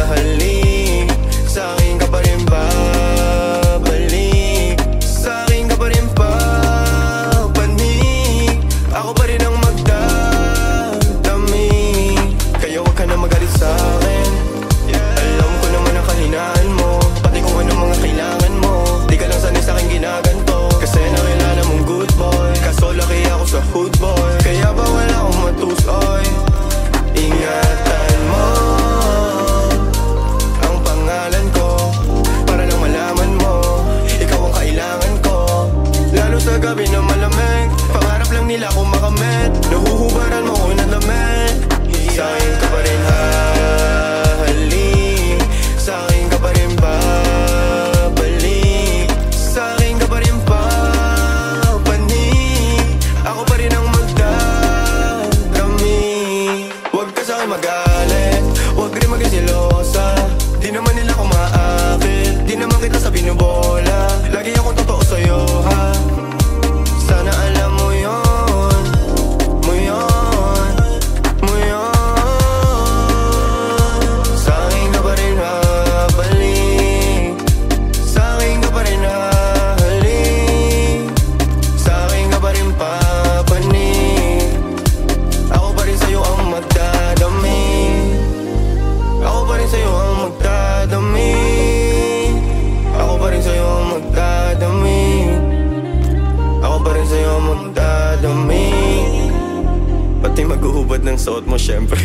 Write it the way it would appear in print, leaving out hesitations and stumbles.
hahalik, sa'kin ka pa rin babalik, sa'kin ka pa rin papanik, ako pa rin ang magdadami. Kaya wag ka na magalit sa'kin, alam ko naman ang kahinaan mo, pati kung anong mga kailangan mo. Di ka lang sanay sa'kin ginaganto, kasi nakilala mong good boy, kaso laki ako sa hood boy. Kaya bawal akong matusoy, ingatan mo ang pangalan ko, para lang malaman mo, ikaw ang kailangan ko. Lalo sa gabi na malamig, pangarap lang nila kung makamit, nahuhubaran mo ko ng lamig. Sa'kin ka pa rin hahalik, sa'kin ka pa rin babalik, sa'kin ka pa rin papanik, ako pa rin ang magdadami. Huwag ka sa'kin magalit, huwag rin maging silosa, di naman nila ko maakit, di naman kita sa binubola, lagi akong totoo sa'yo ha. Sana alam mo yun, mo yun, mo yun. Sa'kin ka pa rin habalik, sa'kin ka pa rin hahalik, sa'kin ka pa rin papanik, ako pa rin sa'yo ang magdadami, ako pa rin sa'yo ang magdadami, ako pa rin sa'yo ang magdadami, ako pa rin sa'yo ang magdadami. Pati maghuhubad ng suot mo syempre.